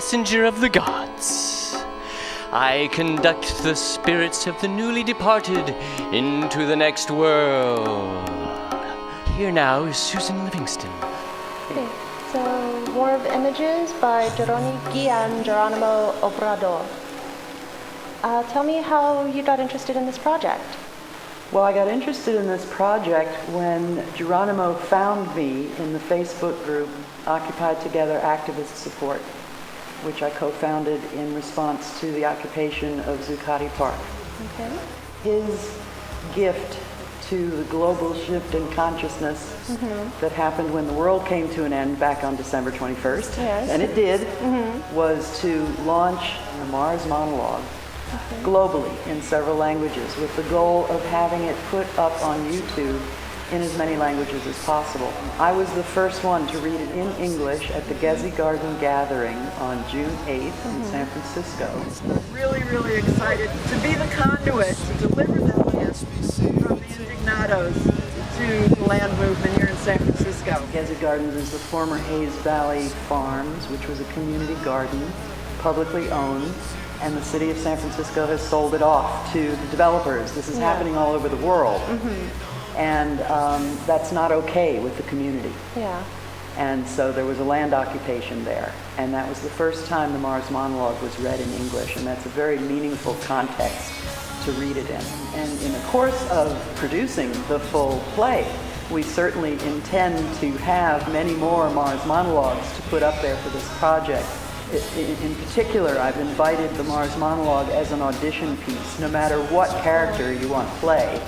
messenger of the gods. I conduct the spirits of the newly departed into the next world. Here now is Susan Livingston. Okay, so War of Images by Jeronimo Obrador. Tell me how you got interested in this project. Well, I got interested in this project when Jeronimo found me in the Facebook group Occupied Together Activist Support, which I co-founded in response to the occupation of Zuccotti Park. Okay. His gift to the global shift in consciousness that happened when the world came to an end back on December 21st, and it did, was to launch the Mars monologue globally in several languages with the goal of having it put up on YouTube in as many languages as possible. I was the first one to read it in English at the Gezi Garden Gathering on June 8th in San Francisco. Really, really excited to be the conduit to deliver that gift from the Indignados to the land movement here in San Francisco. Gezi Gardens is the former Hayes Valley Farms, which was a community garden, publicly owned, and the city of San Francisco has sold it off to the developers. This is happening all over the world. And that's not okay with the community. And so there was a land occupation there. And that was the first time the Mars monologue was read in English. And that's a very meaningful context to read it in. And in the course of producing the full play, we certainly intend to have many more Mars monologues to put up there for this project. In particular, I've invited the Mars monologue as an audition piece, no matter what character you want to play,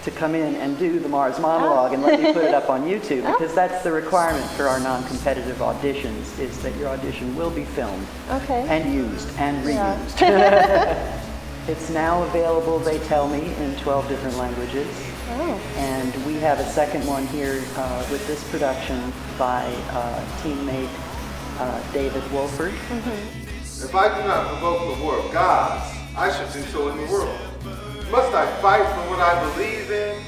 to come in and do the Mars monologue and let me put it up on YouTube, because that's the requirement for our non-competitive auditions, is that your audition will be filmed and used and reused. It's now available, they tell me, in 12 different languages. And we have a second one here with this production by teammate David Wolford. If I do not provoke the war of gods, I should do so in the world. Must I fight for what I believe in?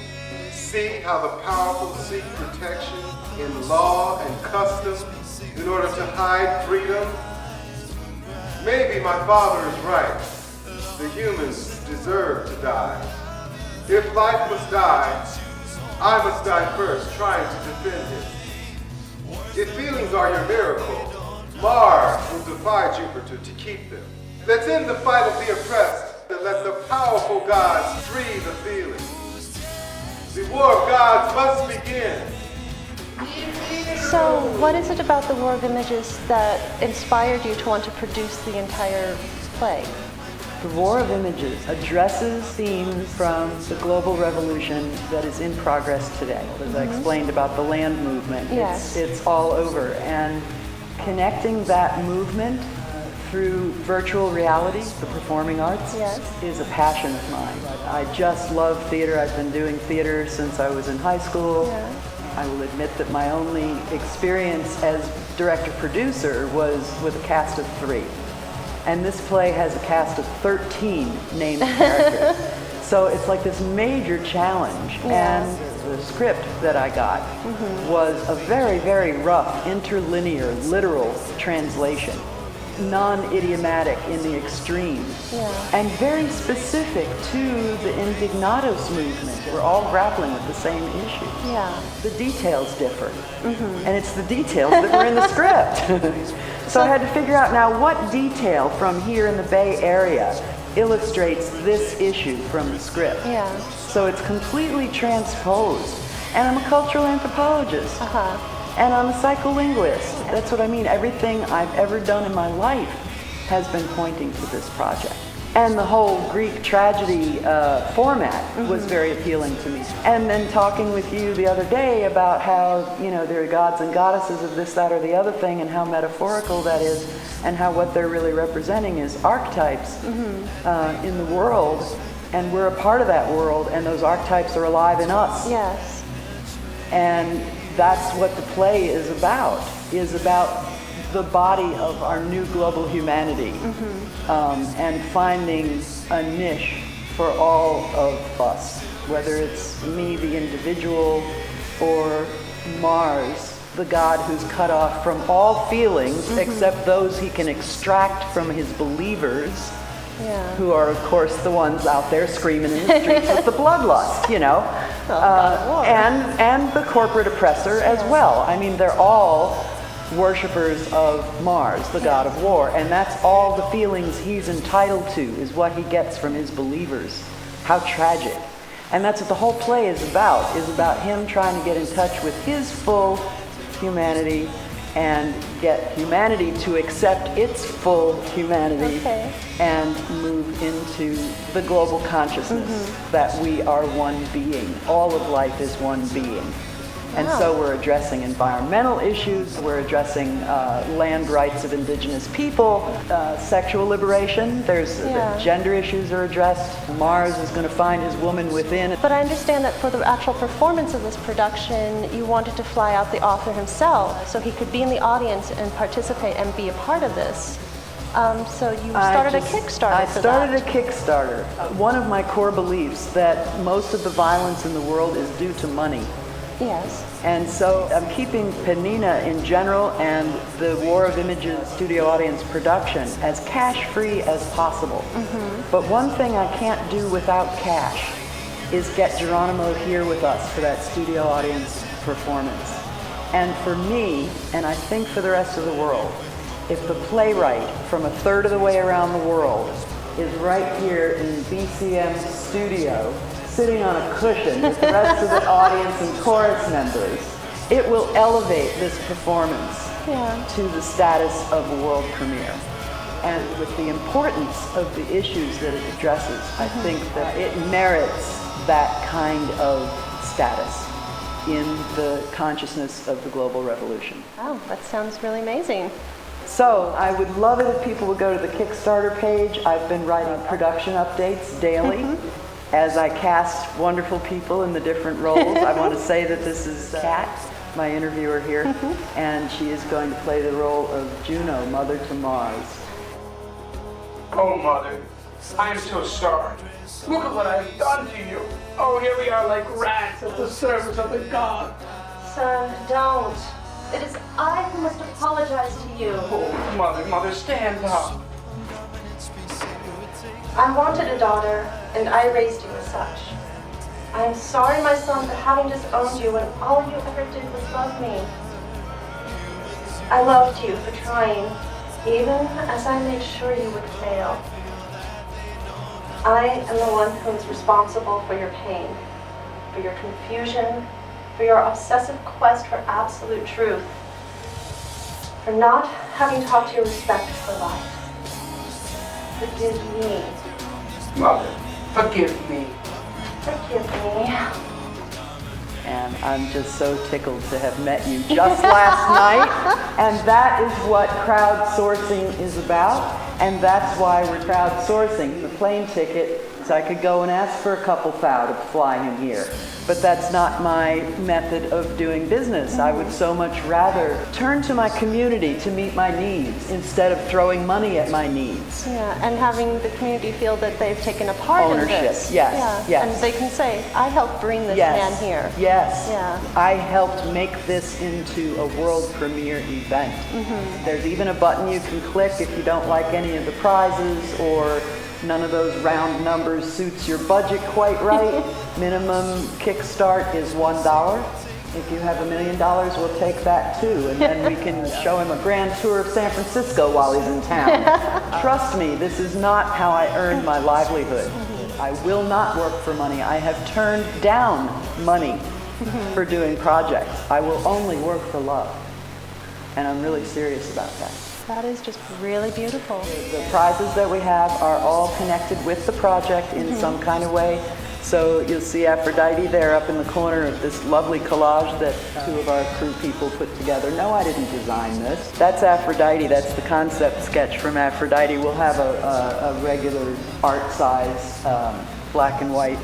See how the powerful seek protection in law and custom in order to hide freedom? Maybe my father is right. The humans deserve to die. If life must die, I must die first, trying to defend it. If feelings are your miracle, Mars will defy Jupiter to keep them. Let's end the fight of the oppressed and let the powerful gods free the feelings. The war of gods must begin. So what is it about the War of Images that inspired you to want to produce the entire play? The War of Images addresses themes from the global revolution that is in progress today. As I explained about the land movement, it's all over. And connecting that movement through virtual reality, the performing arts, is a passion of mine. I just love theater. I've been doing theater since I was in high school. I will admit that my only experience as director-producer was with a cast of 3. And this play has a cast of 13 named characters. So it's like this major challenge. And the script that I got was a very, very rough, interlinear, literal translation. Non-idiomatic in the extreme. And very specific to the Indignados movement. We're all grappling with the same issue. The details differ. And it's the details that were in the script. So I had to figure out now what detail from here in the Bay Area illustrates this issue from the script. So it's completely transposed. And I'm a cultural anthropologist. And I'm a psycholinguist. That's what I mean. Everything I've ever done in my life has been pointing to this project. And the whole Greek tragedy format was very appealing to me. And then talking with you the other day about how, you know, there are gods and goddesses of this, that, or the other thing, and how metaphorical that is, and how what they're really representing is archetypes in the world, and we're a part of that world, and those archetypes are alive in us. And that's what the play is about the body of our new global humanity, and finding a niche for all of us, whether it's me, the individual, or Mars, the God who's cut off from all feelings except those he can extract from his believers, who are, of course, the ones out there screaming in the streets with the bloodlust, you know, and the corporate oppressor as well. I mean, they're all worshippers of Mars, the god of war, and that's all the feelings he's entitled to, is what he gets from his believers. How tragic. And that's what the whole play is about him trying to get in touch with his full humanity and get humanity to accept its full humanity and move into the global consciousness that we are one being. All of life is one being. And so we're addressing environmental issues, we're addressing land rights of indigenous people, sexual liberation, the gender issues are addressed. Mars is going to find his woman within. But I understand that for the actual performance of this production, you wanted to fly out the author himself so he could be in the audience and participate and be a part of this. So you started a Kickstarter for that. I started a Kickstarter. One of my core beliefs that most of the violence in the world is due to money. Yes. And so I'm keeping PANinA in general and the War of Images studio audience production as cash-free as possible. But one thing I can't do without cash is get Jeronimo here with us for that studio audience performance. And for me, and I think for the rest of the world, if the playwright from a third of the way around the world is right here in BCM's studio, sitting on a cushion with the rest of the audience and chorus members, it will elevate this performance to the status of a world premiere. And with the importance of the issues that it addresses, I think that it merits that kind of status in the consciousness of the global revolution. Oh, that sounds really amazing. So I would love it if people would go to the Kickstarter page. I've been writing production updates daily. As I cast wonderful people in the different roles. I want to say that this is Kat, my interviewer here, and she is going to play the role of Juno, Mother to Mars. Oh, Mother, I am so sorry. Look at what I've done to you. Oh, here we are like rats at the service of the god. Son, don't. It is I who must apologize to you. Oh, Mother, stand up. I wanted a daughter, and I raised you as such. I am sorry, my son, for having disowned you when all you ever did was love me. I loved you for trying, even as I made sure you would fail. I am the one who is responsible for your pain, for your confusion, for your obsessive quest for absolute truth, for not having taught you respect for life. Forgive me. Mother, forgive me. Forgive me. And I'm just so tickled to have met you just last night. And that is what crowdsourcing is about. And that's why we're crowdsourcing the plane ticket, so I could go and ask for a couple thou to fly him here. But that's not my method of doing business. I would so much rather turn to my community to meet my needs instead of throwing money at my needs. Yeah, and having the community feel that they've taken a part in this. Yes. And they can say, I helped bring this man here. Yes. Yeah. I helped make this into a world premiere event. There's even a button you can click if you don't like any of the prizes or none of those round numbers suits your budget quite right. Minimum kickstart is $1. If you have $1 million, we'll take that too. And then we can show him a grand tour of San Francisco while he's in town. Trust me, this is not how I earn my livelihood. I will not work for money. I have turned down money for doing projects. I will only work for love. And I'm really serious about that. That is just really beautiful. The prizes that we have are all connected with the project in some kind of way. So you'll see Aphrodite there up in the corner of this lovely collage that two of our crew people put together. No, I didn't design this. That's Aphrodite. That's the concept sketch from Aphrodite. We'll have a regular art size black and white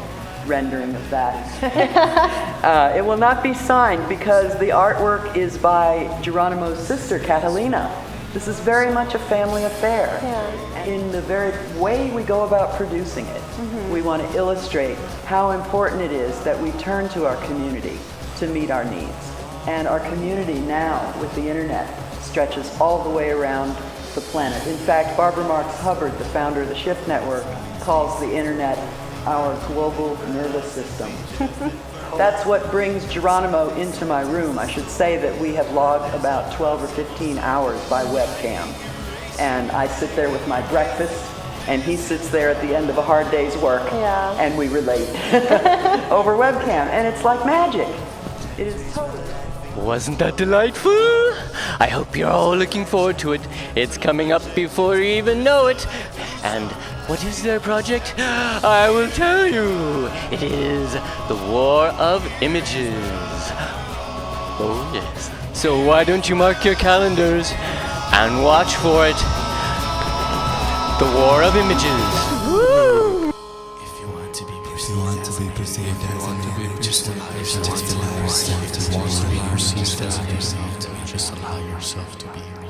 rendering of that. It will not be signed because the artwork is by Geronimo's sister, Catalina. This is very much a family affair. Yeah. In the very way we go about producing it, we want to illustrate how important it is that we turn to our community to meet our needs. And our community now with the internet stretches all the way around the planet. In fact, Barbara Marx Hubbard, the founder of the Shift Network, calls the internet our global nervous system. That's what brings Jeronimo into my room. I should say that we have logged about 12 or 15 hours by webcam. And I sit there with my breakfast, and he sits there at the end of a hard day's work, and we relate over webcam. And it's like magic. It is totally. Wasn't that delightful? I hope you're all looking forward to it. It's coming up before you even know it. And what is their project? I will tell you. It is the War of Images. Oh, yes. So why don't you mark your calendars and watch for it? The War of Images. Woo! If you want to be perceived, just allow yourself to be yourself. Just allow yourself to be yourself.